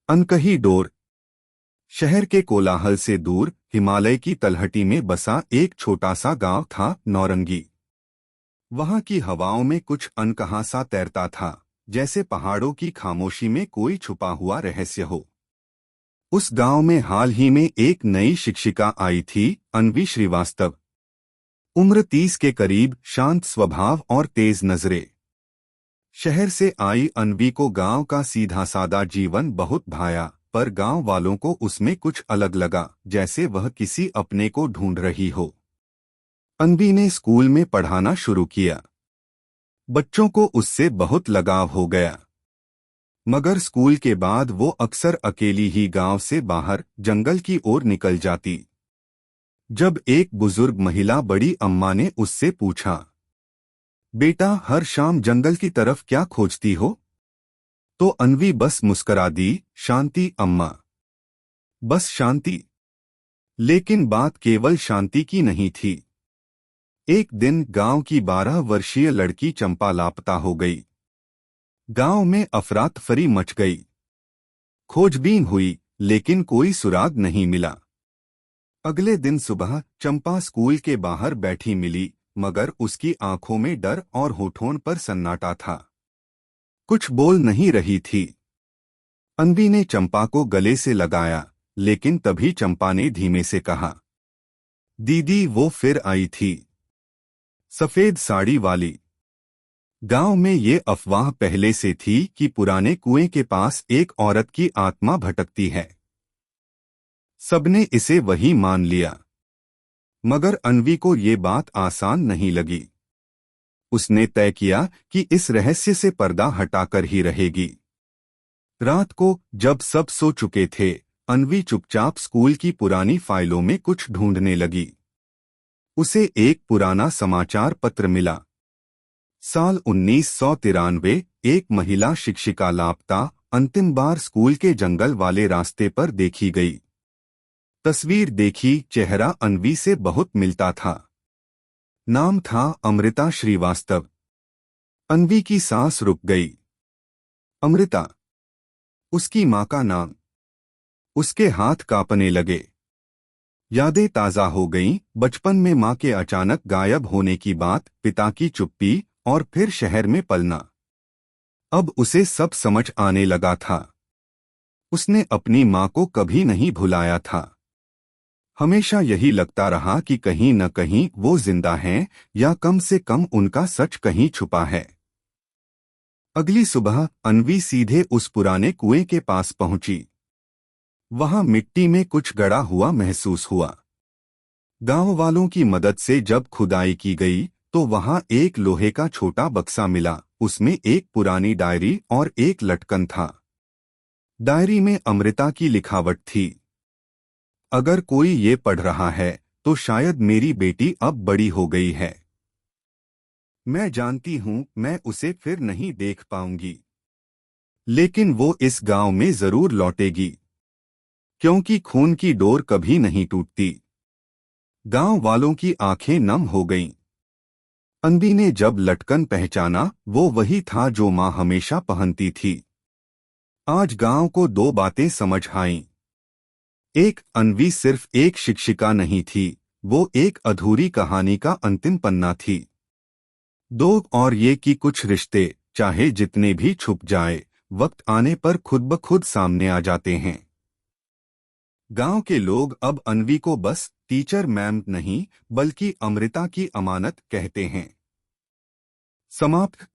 अनकही डोर। शहर के कोलाहल से दूर हिमालय की तलहटी में बसा एक छोटा सा गांव था, नौरंगी। वहां की हवाओं में कुछ अनकहा सा तैरता था, जैसे पहाड़ों की खामोशी में कोई छुपा हुआ रहस्य हो। उस गांव में हाल ही में एक नई शिक्षिका आई थी, अन्वी श्रीवास्तव। उम्र 30 के करीब, शांत स्वभाव और तेज नजरें। शहर से आई अन्वी को गांव का सीधा सादा जीवन बहुत भाया, पर गांव वालों को उसमें कुछ अलग लगा, जैसे वह किसी अपने को ढूंढ रही हो। अन्वी ने स्कूल में पढ़ाना शुरू किया। बच्चों को उससे बहुत लगाव हो गया। मगर स्कूल के बाद वो अक्सर अकेली ही गांव से बाहर जंगल की ओर निकल जाती। जब एक बुजुर्ग महिला, बड़ी अम्मा, ने उससे पूछा, बेटा, हर शाम जंगल की तरफ क्या खोजती हो? तो अन्वी बस मुस्करा दी, शांति अम्मा, बस शांति। लेकिन बात केवल शांति की नहीं थी। एक दिन गांव की 12 वर्षीय लड़की चंपा लापता हो गई। गांव में अफरा तफरी मच गई। खोजबीन हुई, लेकिन कोई सुराग नहीं मिला। अगले दिन सुबह चंपा स्कूल के बाहर बैठी मिली, मगर उसकी आंखों में डर और होठों पर सन्नाटा था। कुछ बोल नहीं रही थी। अन्वी ने चंपा को गले से लगाया, लेकिन तभी चंपा ने धीमे से कहा, दीदी, वो फिर आई थी, सफेद साड़ी वाली। गांव में ये अफवाह पहले से थी कि पुराने कुएं के पास एक औरत की आत्मा भटकती है। सबने इसे वही मान लिया। मगर अन्वी को ये बात आसान नहीं लगी। उसने तय किया कि इस रहस्य से पर्दा हटाकर ही रहेगी। रात को जब सब सो चुके थे, अन्वी चुपचाप स्कूल की पुरानी फाइलों में कुछ ढूंढने लगी। उसे एक पुराना समाचार पत्र मिला। साल 1993, एक महिला शिक्षिका लापता, अंतिम बार स्कूल के जंगल वाले रास्ते पर देखी गई। तस्वीर देखी, चेहरा अन्वी से बहुत मिलता था। नाम था अमृता श्रीवास्तव। अन्वी की सांस रुक गई। अमृता, उसकी मां का नाम। उसके हाथ कांपने लगे। यादें ताजा हो गईं, बचपन में मां के अचानक गायब होने की बात, पिता की चुप्पी, और फिर शहर में पलना। अब उसे सब समझ आने लगा था। उसने अपनी मां को कभी नहीं भुलाया था। हमेशा यही लगता रहा कि कहीं न कहीं वो जिंदा हैं, या कम से कम उनका सच कहीं छुपा है। अगली सुबह अन्वी सीधे उस पुराने कुएं के पास पहुंची। वहां मिट्टी में कुछ गड़ा हुआ महसूस हुआ। गांव वालों की मदद से जब खुदाई की गई, तो वहां एक लोहे का छोटा बक्सा मिला। उसमें एक पुरानी डायरी और एक लटकन था। डायरी में अमृता की लिखावट थी, अगर कोई ये पढ़ रहा है, तो शायद मेरी बेटी अब बड़ी हो गई है। मैं जानती हूं मैं उसे फिर नहीं देख पाऊंगी, लेकिन वो इस गांव में जरूर लौटेगी, क्योंकि खून की डोर कभी नहीं टूटती। गांव वालों की आंखें नम हो गईं। अन्वी ने जब लटकन पहचाना, वो वही था जो मां हमेशा पहनती थी। आज गांव को दो बातें समझ आईं। एक, अन्वी सिर्फ एक शिक्षिका नहीं थी, वो एक अधूरी कहानी का अंतिम पन्ना थी। दो, और ये कि कुछ रिश्ते, चाहे जितने भी छुप जाए, वक्त आने पर खुद ब खुद सामने आ जाते हैं। गांव के लोग अब अन्वी को बस टीचर मैम नहीं, बल्कि अमृता की अमानत कहते हैं। समाप्त।